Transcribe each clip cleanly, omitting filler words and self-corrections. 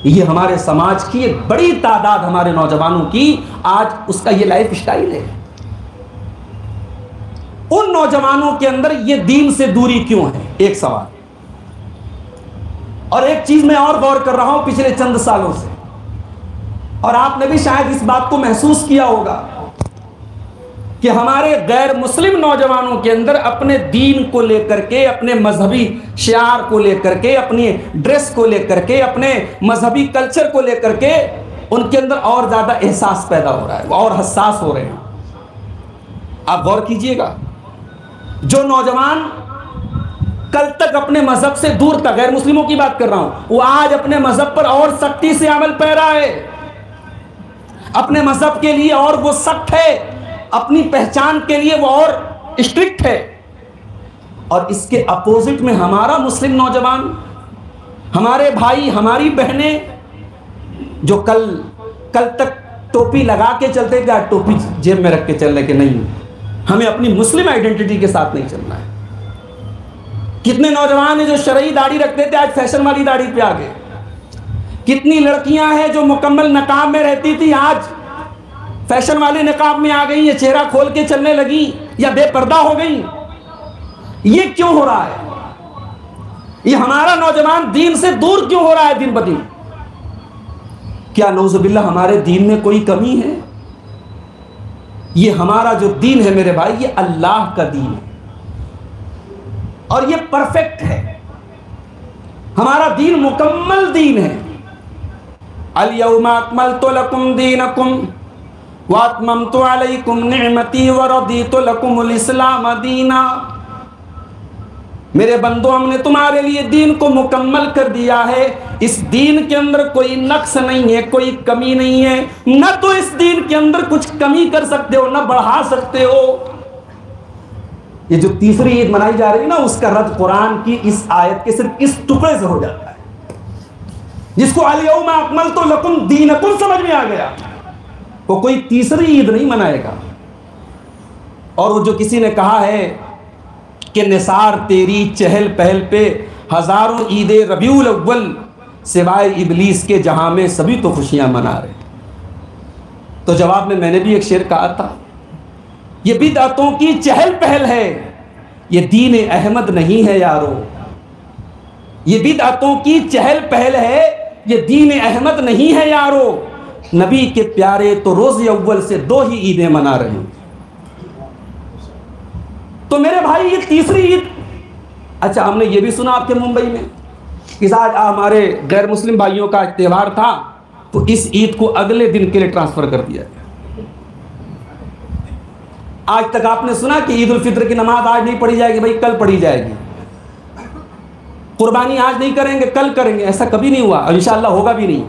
ये हमारे समाज की एक बड़ी तादाद हमारे नौजवानों की आज उसका ये लाइफ स्टाइल है। उन नौजवानों के अंदर ये दीन से दूरी क्यों है, एक सवाल। और एक चीज मैं और गौर कर रहा हूं पिछले चंद सालों से, और आपने भी शायद इस बात को महसूस किया होगा कि हमारे गैर मुस्लिम नौजवानों के अंदर अपने दीन को लेकर के, अपने मजहबी शियार को लेकर के, अपनी ड्रेस को लेकर के, अपने मजहबी कल्चर को लेकर के उनके अंदर और ज्यादा एहसास पैदा हो रहा है, और हसास हो रहे हैं। आप गौर कीजिएगा, जो नौजवान कल तक अपने मजहब से दूर था, गैर मुस्लिमों की बात कर रहा हूं, वो आज अपने मजहब पर और सख्ती से अमल पैरा है, अपने मजहब के लिए और वो सख्त है, अपनी पहचान के लिए वो और स्ट्रिक्ट है। और इसके अपोजिट में हमारा मुस्लिम नौजवान, हमारे भाई, हमारी बहनें जो कल तक टोपी लगा के चलते थे, टोपी जेब में रख के चलने के नहीं, हमें अपनी मुस्लिम आइडेंटिटी के साथ नहीं चलना है। कितने नौजवान हैं जो शरई दाढ़ी रखते थे, आज फैशन वाली दाढ़ी पे आ गए। कितनी लड़कियां हैं जो मुकम्मल नकाब में रहती थी, आज फैशन वाले नकाब में आ गई, ये चेहरा खोल के चलने लगी या बेपर्दा हो गई। ये क्यों हो रहा है? ये हमारा नौजवान दीन से दूर क्यों हो रहा है दिन ब दिन? क्या नौजुबिल्लाह हमारे दीन में कोई कमी है? ये हमारा जो दीन है मेरे भाई, ये अल्लाह का दीन है और ये परफेक्ट है। हमारा दीन मुकम्मल दीन है। अल यौमा अकमलतु लकुम दीनकुम व अतममतु अलैकुम निअमती व रदीतु लकुमुल इस्लाम दीना। मेरे बंदो, हमने तुम्हारे लिए दीन को मुकम्मल कर दिया है। इस दीन के अंदर कोई नक्स नहीं है, कोई कमी नहीं है। न तो इस दीन के अंदर कुछ कमी कर सकते हो, न बढ़ा सकते हो। ये जो तीसरी ईद मनाई जा रही है ना, उसका रद्द कुरान की इस आयत के सिर्फ इस टुकड़े से हो जाता है। जिसको अल यौमा अकमलतु लकुम दीनकुम समझ में आ गया, वो कोई तीसरी ईद नहीं मनाएगा। और वो जो किसी ने कहा है कि निसार तेरी चहल पहल पे हजारों ईदे रबीउल अव्वल सिवाय इबलीस के, जहां में सभी तो खुशियां मना रहे। तो जवाब में मैंने भी एक शेर कहा था, ये बिदअतों की चहल पहल है, ये दीन अहमद नहीं है यारो। ये बिदअतों की चहल पहल है, ये दीन अहमद नहीं है यारो। नबी के प्यारे तो रोज़ अव्वल से 2 ही ईदें मना रहे हैं। तो मेरे भाई, ये तीसरी ईद, अच्छा हमने ये भी सुना आपके मुंबई में कि आज हमारे गैर मुस्लिम भाइयों का त्यौहार था, तो इस ईद को अगले दिन के लिए ट्रांसफर कर दिया गया। आज तक आपने सुना कि ईद उल फित्र की नमाज आज नहीं पढ़ी जाएगी, भाई कल पढ़ी जाएगी। कुर्बानी आज नहीं करेंगे, कल करेंगे, ऐसा कभी नहीं हुआ और इंशाअल्लाह होगा भी नहीं।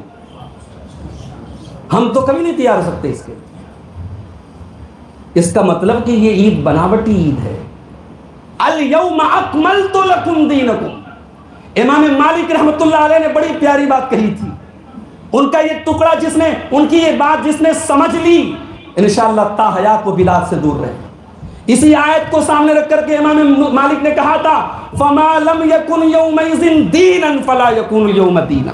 हम तो कभी नहीं तैयार हो सकते इसके। इसका मतलब कि ये ईद बनावटी ईद है। अल यौमा अकमलतु लकुम दीनकुम। इमाम मालिक रहमतुल्लाह अलैह ने बड़ी प्यारी बात कही थी। उनका ये टुकड़ा जिसने, उनकी ये बात जिसने समझ ली, इंशाअल्लाह ता हयात को बिलात से दूर रहे। इसी आयत को सामने रख करके इमाम मालिक ने कहा था, फमा लम यकुन यौमइज़िन दीनन फला यकुन यौम दीना,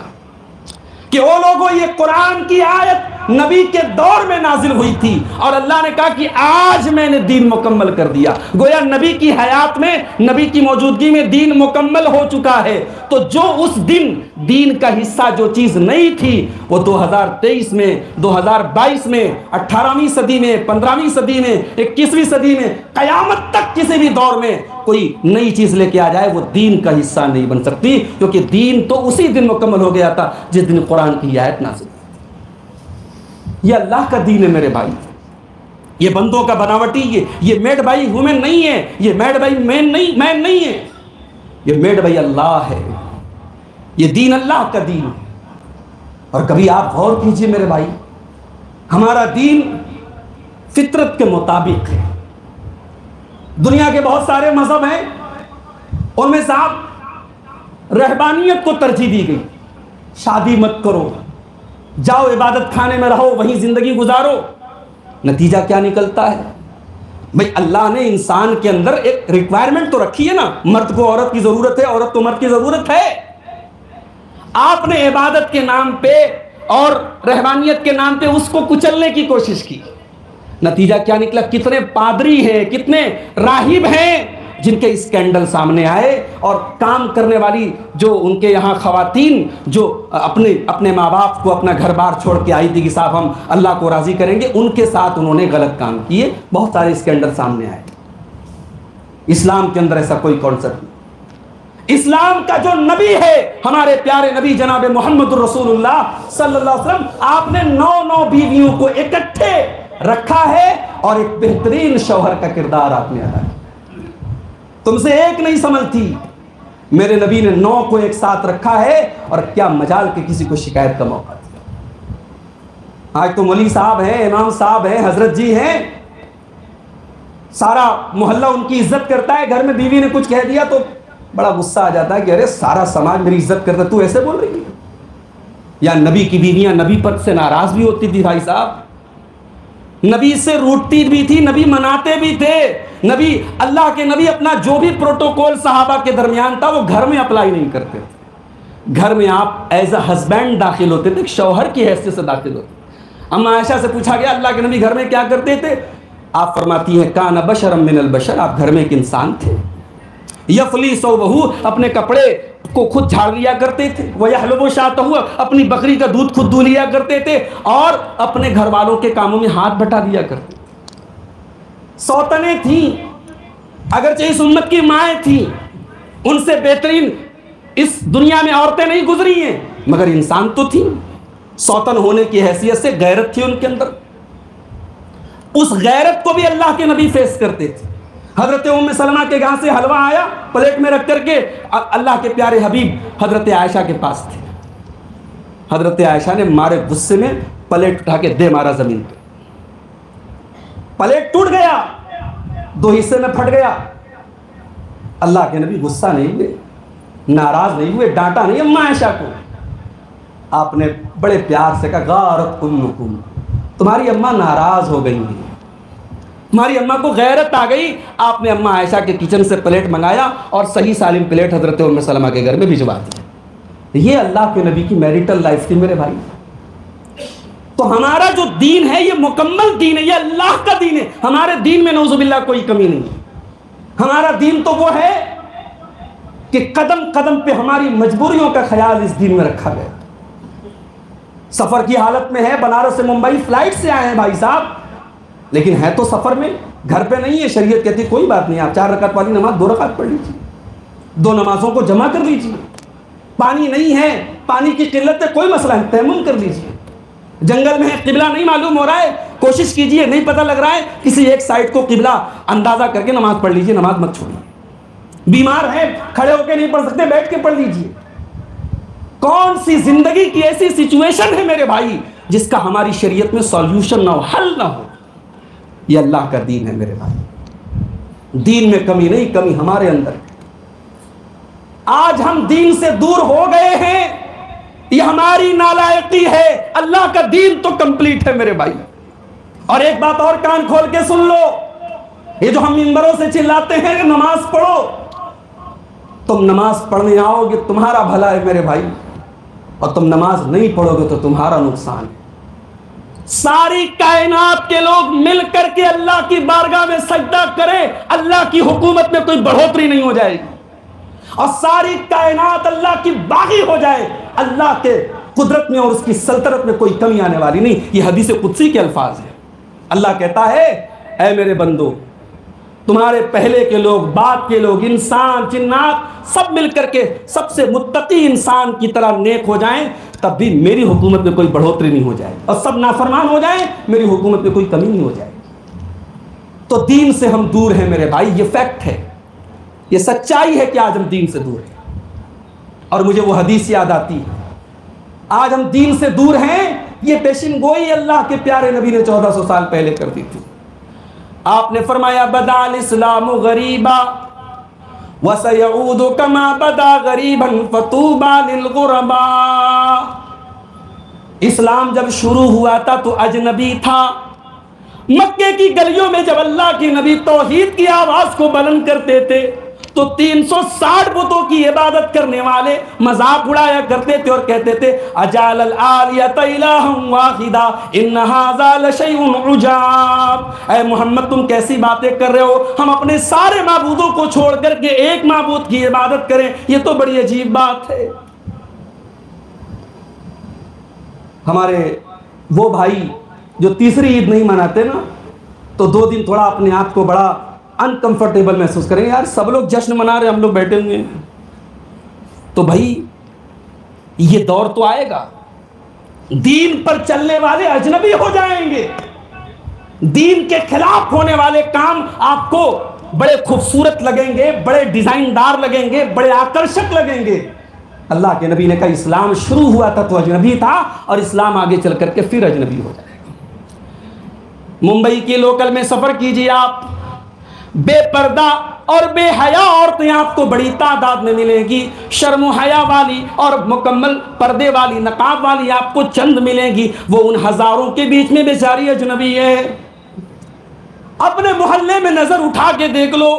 कि ओ लोगों, ये कुरान की आयत नबी के दौर में नाजिल हुई थी और अल्लाह ने कहा कि आज मैंने दीन मुकम्मल कर दिया। गोया नबी की हयात में, नबी की मौजूदगी में दीन मुकम्मल हो चुका है। तो जो उस दिन दीन का हिस्सा जो चीज नहीं थी, वो 2023 में, 2022 में, 18वीं सदी में, 15वीं सदी में, 21वीं सदी में, कयामत तक किसी भी दौर में कोई नई चीज लेके आ जाए, वो दीन का हिस्सा नहीं बन सकती, क्योंकि दीन तो उसी दिन मुकम्मल हो गया था जिस दिन कुरान की आयत नाज़िल। ये अल्लाह का दीन है मेरे भाई। ये बंदों का बनावटी, ये मेड बाई वुमेन नहीं है, ये मेड बाई मैन नहीं है, ये मेड बाई अल्लाह है। ये दीन अल्लाह का दीन है। और कभी आप गौर कीजिए मेरे भाई, हमारा दीन फितरत के मुताबिक है। दुनिया के बहुत सारे मजहब हैं, उनमें से आप रहबानियत को तरजीह दी गई। शादी मत करो, जाओ इबादत खाने में रहो, वहीं जिंदगी गुजारो। नतीजा क्या निकलता है भाई? अल्लाह ने इंसान के अंदर एक रिक्वायरमेंट तो रखी है ना, मर्द को औरत की जरूरत है, औरत को मर्द की जरूरत है। आपने इबादत के नाम पे और रहमानियत के नाम पे उसको कुचलने की कोशिश की। नतीजा क्या निकला? कितने पादरी हैं, कितने राहिब हैं जिनके स्कैंडल सामने आए, और काम करने वाली जो उनके यहाँ खवातीन जो अपने अपने माँ बाप को अपना घर बार छोड़ के आई थी कि साहब हम अल्लाह को राजी करेंगे, उनके साथ उन्होंने गलत काम किए। बहुत सारे स्कैंडल सामने आए। इस्लाम के अंदर ऐसा कोई कॉन्सेप्ट नहीं। इस्लाम का जो नबी है, हमारे प्यारे नबी जनाब मोहम्मद रसूलुल्लाह सल्लल्लाहु अलैहि वसल्लम, आपने 9 बीवियों को इकट्ठे रखा है और एक बेहतरीन शौहर का किरदार आपने अदा किया। तुमसे एक नहीं संभलती, मेरे नबी ने 9 को एक साथ रखा है, और क्या मजाल के किसी को शिकायत का मौका दिया। आज तो मौलवी साहब हैं, इमाम साहब हैं, हजरत जी हैं, सारा मोहल्ला उनकी इज्जत करता है। घर में बीवी ने कुछ कह दिया तो बड़ा गुस्सा आ जाता है कि अरे सारा समाज मेरी इज्जत करता है, तू ऐसे बोल रही है। या नबी की बीवियां नबी पर से नाराज भी होती थी भाई साहब, नबी से रूठती भी थी, नबी मनाते भी थे। नबी, अल्लाह के नबी अपना जो भी प्रोटोकॉल सहाबा के दरमियान था वो घर में अप्लाई नहीं करते थे। घर में आप एज अ हस्बैंड दाखिल होते थे, शौहर की हैसियत से दाखिल होते। अम्मा आयशा से पूछा गया अल्लाह के नबी घर में क्या करते थे? आप फरमाती हैं काना बशरम मिनल बशर, आप घर में एक इंसान थे। यफली सौबहू, अपने कपड़े को खुद झाड़ लिया करते थे। वयहलबु शातहू, अपनी बकरी का दूध खुद दूह लिया करते थे, और अपने घर वालों के कामों में हाथ बटा दिया करते। सौतने थी, अगरचे इस उम्मत की माएँ थी, उनसे बेहतरीन इस दुनिया में औरतें नहीं गुजरी हैं, मगर इंसान तो थी। सौतन होने की हैसियत से गैरत थी उनके अंदर। उस गैरत को भी अल्लाह के नबी फेस करते थे। हजरत उम्मे सलमा के यहाँ से हलवा आया, प्लेट में रख करके अल्लाह के प्यारे हबीब हजरत आयशा के पास थे। हजरत आयशा ने मारे गुस्से में प्लेट उठा के दे मारा जमीन पे, प्लेट टूट गया, 2 हिस्से में फट गया। अल्लाह के नबी गुस्सा नहीं हुए, नाराज नहीं हुए, डांटा नहीं अम्मा आयशा को। आपने बड़े प्यार से कहा गारत उम्मुकुम, तुम्हारी अम्मा नाराज हो गई है, तुम्हारी अम्मा को गैरत आ गई। आपने अम्मा आयशा के किचन से प्लेट मंगाया और सही सालिम प्लेट हजरत उम्मे सलमा के घर में भिजवा दी। ये अल्लाह के नबी की मैरिटल लाइफ थी मेरे भाई। तो हमारा जो दीन है ये मुकम्मल दीन है, ये अल्लाह का दीन है। हमारे दीन में नौजुबिल्लाह कोई कमी नहीं है। हमारा दीन तो वो है कि कदम कदम पे हमारी मजबूरियों का ख्याल इस दीन में रखा गया। सफर की हालत में है, बनारस से मुंबई फ्लाइट से आए हैं भाई साहब, लेकिन है तो सफर में, घर पे नहीं है। शरीयत कहती कोई बात नहीं, आप 4 रकात वाली नमाज 2 रकात पढ़ लीजिए, 2 नमाजों को जमा कर लीजिए। पानी नहीं है, पानी की किल्लत है, कोई मसला है, तयम्मुम कर लीजिए। जंगल में है, किबला नहीं मालूम हो रहा है, कोशिश कीजिए, नहीं पता लग रहा है, किसी एक साइड को किबला अंदाजा करके नमाज पढ़ लीजिए, नमाज मत छोड़िए। बीमार है, खड़े होकर नहीं पढ़ सकते, बैठ के पढ़ लीजिए। कौन सी जिंदगी की ऐसी सिचुएशन है मेरे भाई जिसका हमारी शरीयत में सॉल्यूशन ना हो, हल ना हो? ये अल्लाह का दीन है मेरे भाई। दीन में कमी नहीं, कमी हमारे अंदर। आज हम दीन से दूर हो गए हैं, ये हमारी नालायकी है। अल्लाह का दीन तो कंप्लीट है मेरे भाई। और एक बात और कान खोल के सुन लो, ये जो हम मिंबरों से चिल्लाते हैं कि नमाज पढ़ो, तुम नमाज पढ़ने आओगे तुम्हारा भला है मेरे भाई, और तुम नमाज नहीं पढ़ोगे तो तुम्हारा नुकसान है। सारी कायनात के लोग मिल करके अल्लाह की बारगाह में सजदा करें, अल्लाह की हुकूमत में कोई बढ़ोतरी नहीं हो जाएगी। और सारी कायनात अल्लाह की बागी हो जाए, अल्लाह के कुदरत में और उसकी सल्तनत में कोई कमी आने वाली नहीं। ये हदीस कुदसी के अल्फाज है। अल्लाह कहता है, ऐ मेरे बंदो, तुम्हारे पहले के लोग, बाद के लोग, इंसान जिन्नात सब मिल करके सबसे मुत्तकी इंसान की तरह नेक हो जाएं, तब भी मेरी हुकूमत में कोई बढ़ोतरी नहीं हो जाए। और सब नाफरमान हो जाएं, मेरी हुकूमत में कोई कमी नहीं हो जाएगी। तो दीन से हम दूर हैं मेरे भाई, ये फैक्ट है, ये सच्चाई है कि आज हम दीन से दूर हैं। और मुझे वो हदीस याद आती है, आज हम दीन से दूर हैं, ये पेशिन गोई अल्लाह के प्यारे नबी ने 1400 साल पहले कर दी थी। आपने फरमाया बदाल इस्लाम गरीबा वसयऊदु कमा बदा गरीबन फतूबा लिल गुरबा। इस्लाम जब शुरू हुआ था तो अजनबी था। मक्के की गलियों में जब अल्लाह के नबी तौहीद की आवाज को बुलंद करते थे, तो 360 बुतों की इबादत करने वाले मजाक उड़ाया करते थे और कहते थे अजाल अल आलियत इलाहम वाहिदा इन हाज़ा लशैउन उजाब। ऐ मोहम्मद तुम कैसी बातें कर रहे हो, हम अपने सारे माबूदों को छोड़ करके एक माबूद की इबादत करें, ये तो बड़ी अजीब बात है। हमारे वो भाई जो तीसरी ईद नहीं मनाते ना, तो 2 दिन थोड़ा अपने आप को बड़ा अनकंफर्टेबल महसूस करेंगे, यार सब लोग जश्न मना रहे, हम लोग बैठे हुए हैं। तो भाई ये दौर तो आएगा, दीन पर चलने वाले अजनबी हो जाएंगे, दीन के खिलाफ होने वाले काम आपको बड़े खूबसूरत लगेंगे, बड़े डिजाइनदार लगेंगे, बड़े आकर्षक लगेंगे। अल्लाह के नबी ने कहा इस्लाम शुरू हुआ था तो अजनबी था, और इस्लाम आगे चल करके फिर अजनबी हो जाएगा। मुंबई के लोकल में सफर कीजिए आप, बेपर्दा और बेहया औरतें आपको बड़ी तादाद में मिलेंगी, शर्म हया वाली और मुकम्मल पर्दे वाली, नकाब वाली आपको चंद मिलेंगी। वो उन हजारों के बीच में बेचारी अजनबी है। अपने मोहल्ले में नजर उठा के देख लो,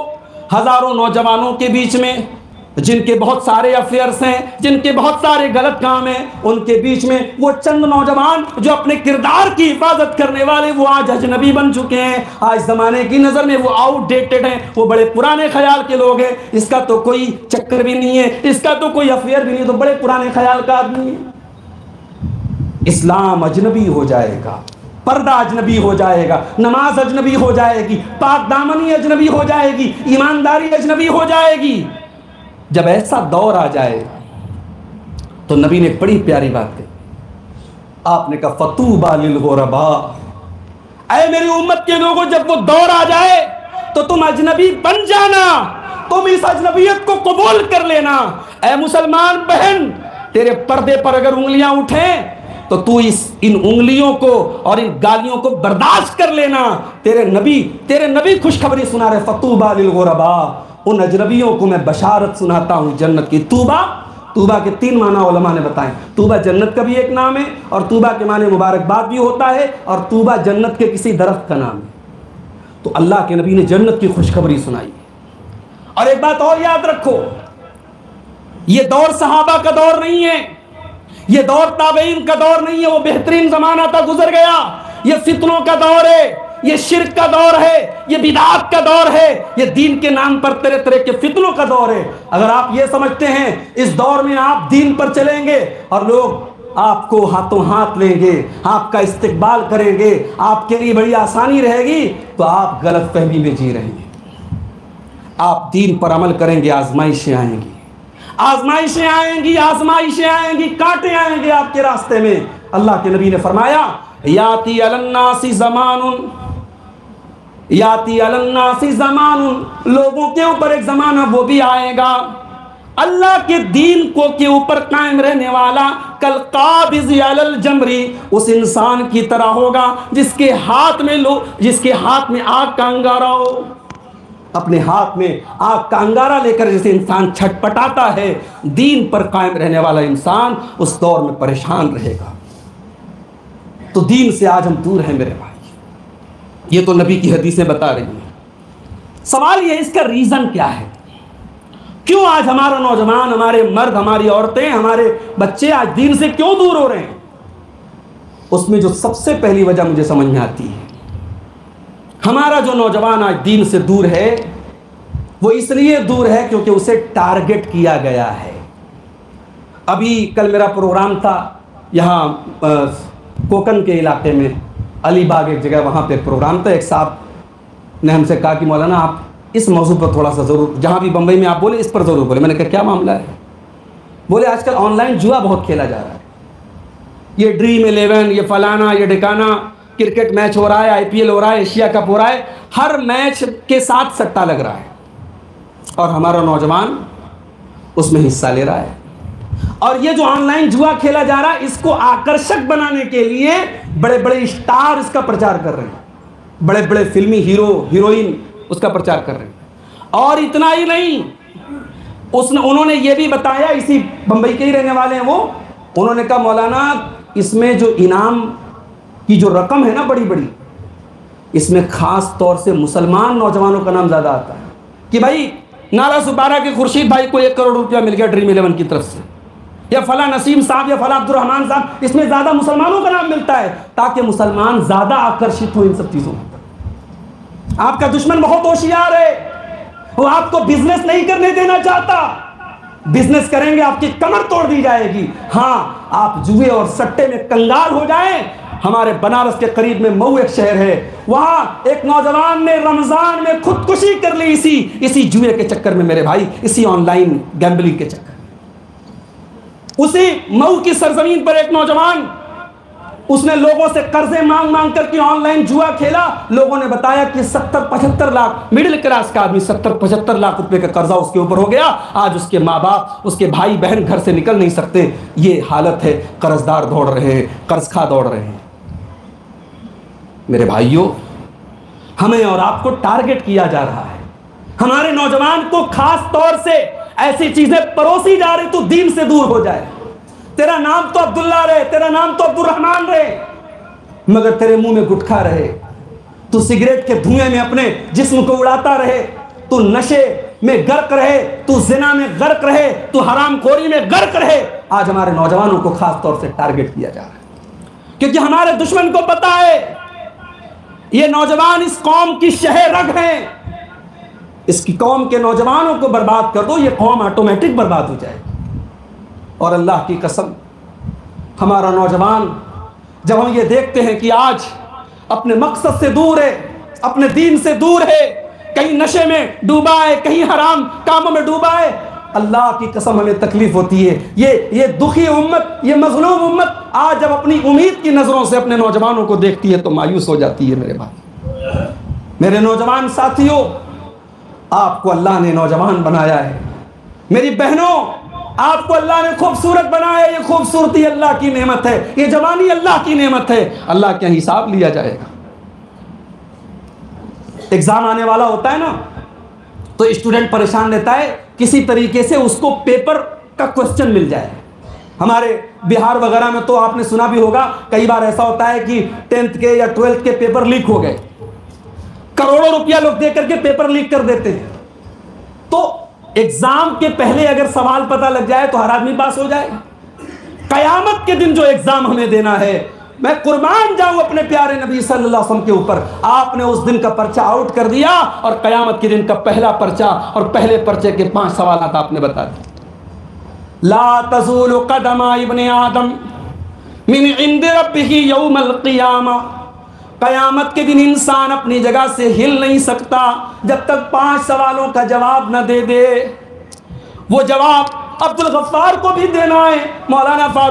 हजारों नौजवानों के बीच में जिनके बहुत सारे अफेयर्स हैं, जिनके बहुत सारे गलत काम हैं, उनके बीच में वो चंद नौजवान जो अपने किरदार की हिफाजत करने वाले, वो आज अजनबी बन चुके हैं। आज जमाने की नजर में वो आउटडेटेड हैं, वो बड़े पुराने ख्याल के लोग हैं। इसका तो कोई चक्कर भी नहीं है, इसका तो कोई अफेयर भी नहीं, तो बड़े पुराने ख्याल का आदमी है। इस्लाम अजनबी हो जाएगा, पर्दा अजनबी हो जाएगा, नमाज अजनबी हो जाएगी, पाक दामनी अजनबी हो जाएगी, ईमानदारी अजनबी हो जाएगी। जब ऐसा दौर आ जाए तो नबी ने बड़ी प्यारी बात कही, आपने कहा फतूबा लिल गुरबा, ऐ मेरी उम्मत के लोगों, जब वो दौर आ जाए तो तुम अजनबी बन जाना, तुम इस अजनबियत को कबूल कर लेना। ऐ मुसलमान बहन, तेरे पर्दे पर अगर उंगलियां उठें तो तू इन उंगलियों को और इन गालियों को बर्दाश्त कर लेना। तेरे नबी खुशखबरी सुना रहे, फतूबा लिल गुरबा, उन अजनबियों को मैं बशारत सुनाता हूं जन्नत की। तूबा के 3 माना उलमा ने बताए। तूबा जन्नत का भी एक नाम है, और तूबा के माने मुबारकबाद भी होता है, और तूबा जन्नत के किसी दरख्त का नाम है। तो अल्लाह के नबी ने जन्नत की खुशखबरी सुनाई। और एक बात और याद रखो, ये दौर सहाबा का दौर नहीं है, ये दौर ताबईन का दौर नहीं है, वो बेहतरीन जमाना था, गुजर गया। ये फितनों का दौर है, ये शिर्क का दौर है, ये बिदात का दौर है, ये दीन के नाम पर तरह तरह के फितनों का दौर है। अगर आप ये समझते हैं इस दौर में आप दीन पर चलेंगे और लोग आपको हाथों हाथ लेंगे, आपका इस्तकबाल करेंगे, आपके लिए बड़ी आसानी रहेगी, तो आप गलत फहमी में जी रहे हैं। आप दीन पर अमल करेंगे, आजमाइशें आएंगी, आजमाइशें आएंगी, आजमाइशें आएंगी, कांटे आएंगे आपके रास्ते में। अल्लाह के नबी ने फरमाया याती अलन्नासी ज़मानुन, याती अलन्नासी ज़मानुन, लोगों के ऊपर एक ज़माना वो भी आएगा अल्लाह के दीन को के ऊपर कायम रहने वाला, कल काबिज़ अलल जमरी, उस इंसान की तरह होगा जिसके हाथ में आग का अंगारा हो। अपने हाथ में आग का अंगारा लेकर जैसे इंसान छटपटाता है, दीन पर कायम रहने वाला इंसान उस दौर में परेशान रहेगा। तो दीन से आज हम दूर हैं मेरे भाई, ये तो नबी की हदीसें बता रही हैं। सवाल ये, इसका रीजन क्या है? क्यों आज हमारा नौजवान, हमारे मर्द, हमारी औरतें, हमारे बच्चे आज दीन से क्यों दूर हो रहे हैं? उसमें जो सबसे पहली वजह मुझे समझ में आती है, हमारा जो नौजवान आज दीन से दूर है, वो इसलिए दूर है क्योंकि उसे टारगेट किया गया है। अभी कल मेरा प्रोग्राम था यहाँ कोकन के इलाके में, अलीबाग एक जगह, वहाँ पे प्रोग्राम था। एक साहब ने हमसे कहा कि मौलाना आप इस मौजू पर थोड़ा सा ज़रूर, जहाँ भी बम्बई में आप बोले इस पर ज़रूर बोले। मैंने कहा क्या मामला है? बोले आजकल ऑनलाइन जुआ बहुत खेला जा रहा है, ये ड्रीम 11, ये फलाना, ये ढिकाना, क्रिकेट मैच हो रहा है, IPL हो रहा है, एशिया कप हो रहा है, हर मैच के साथ सट्टा लग रहा है, और हमारा नौजवान उसमें हिस्सा ले रहा है। और ये जो ऑनलाइन जुआ खेला जा रहा है, इसको आकर्षक बनाने के लिए बड़े बड़े स्टार इसका प्रचार कर रहे हैं, बड़े बड़े फिल्मी हीरो हीरोइन उसका प्रचार कर रहे हैं। और इतना ही नहीं, उन्होंने ये भी बताया, इसी बंबई के ही रहने वाले हैं वो, उन्होंने कहा मौलाना इसमें जो इनाम की जो रकम है ना बड़ी बड़ी, इसमें खास तौर से मुसलमान नौजवानों का नाम ज़्यादा आता है कि भाई नाला सुपारा के खुर्शीद भाई को 1 करोड़ रुपया मिल गया ड्रीम 11 की तरफ से, या फला नसीम साहब या फला अब्दुलरहमान साहब, इसमें ज्यादा मुसलमानों का नाम मिलता है ताकि मुसलमान ज्यादा आकर्षित हो इन सब चीजों में। आपका दुश्मन बहुत होशियार है, वो आपको बिजनेस नहीं करने देना चाहता। बिजनेस करेंगे आपकी कमर तोड़ दी जाएगी। हाँ, आप जुए और सट्टे में कंगाल हो जाएं। हमारे बनारस के करीब में मऊ एक शहर है, वहां एक नौजवान ने रमजान में खुदकुशी कर ली इसी जुए के चक्कर में मेरे भाई, इसी ऑनलाइन गैम्बलिंग के चक्कर में। उसी मऊ की सरजमीन पर एक नौजवान, उसने लोगों से कर्जे मांग मांग करके ऑनलाइन जुआ खेला। लोगों ने बताया कि 70-75 लाख, मिडिल क्लास का आदमी 70-75 लाख रुपए का कर्जा उसके ऊपर हो गया। आज उसके माँ बाप, उसके भाई बहन घर से निकल नहीं सकते। ये हालत है, कर्जदार दौड़ रहे हैं, कर्जखा दौड़ रहे हैं। मेरे भाइयों, हमें और आपको टारगेट किया जा रहा है। हमारे नौजवान को खास तौर से ऐसी चीजें परोसी जा रही तो दीन से दूर हो जाए। तेरा नाम तो अब्दुल्ला रहे, तेरा नाम तो अब्दुर्रहमान रहे, मगर तेरे मुंह में गुटखा रहे, तू सिगरेट के धुएं में अपने जिस्म को उड़ाता रहे, तू नशे में गर्क रहे, तू जिना में गर्क रहे, तू हरामखोरी में गर्क रहे। आज हमारे नौजवानों को खास तौर से टारगेट किया जा रहा है, क्योंकि हमारे दुश्मन को पता है ये नौजवान इस कौम की शह रग हैं। इसकी कौम के नौजवानों को बर्बाद कर दो, ये कौम ऑटोमेटिक बर्बाद हो जाएगी। और अल्लाह की कसम, हमारा नौजवान जब हम ये देखते हैं कि आज अपने मकसद से दूर है, अपने दीन से दूर है, कहीं नशे में डूबा है, कहीं हराम कामों में डूबा है, अल्लाह की कसम हमें तकलीफ होती है। ये दुखी उम्मत, ये मजलूम उम्मत आज जब अपनी उम्मीद की नजरों से अपने नौजवानों को देखती है तो मायूस हो जाती है। मेरे भाई, मेरे नौजवान साथियों, आपको अल्लाह ने नौजवान बनाया है। मेरी बहनों, आपको अल्लाह ने खूबसूरत बनाया है। ये खूबसूरती अल्लाह की नेमत है, ये जवानी अल्लाह की नेमत है। अल्लाह के हिसाब लिया जाएगा। एग्जाम आने वाला होता है ना, तो स्टूडेंट परेशान रहता है किसी तरीके से उसको पेपर का क्वेश्चन मिल जाए। हमारे बिहार वगैरह में तो आपने सुना भी होगा, कई बार ऐसा होता है कि 10th के या 12th के पेपर लीक हो गए, करोड़ों रुपया लोग दे करके पेपर लीक कर देते हैं। तो एग्जाम के पहले अगर सवाल पता लग जाए तो हर आदमी पास हो जाएगा। कयामत के दिन जो एग्जाम हमें देना है, मैं कुर्बान जाऊं अपने प्यारे नबी सल्लल्लाहु अलैहि वसल्लम के ऊपर, आपने उस दिन का पर्चा आउट कर दिया और कयामत के दिन का पहला पर्चा और पहले पर्चे के 5 सवाल आपने बता दिए। ला तज़ूलु क़दमा इब्ने आदम मिन इंद रब्बिही यौमल क़ियामा। कयामत के दिन इंसान अपनी जगह से हिल नहीं सकता जब तक 5 सवालों का जवाब न दे दे। वो जवाब अब्दुल गफ्फार को भी देना है, मौलाना फारूक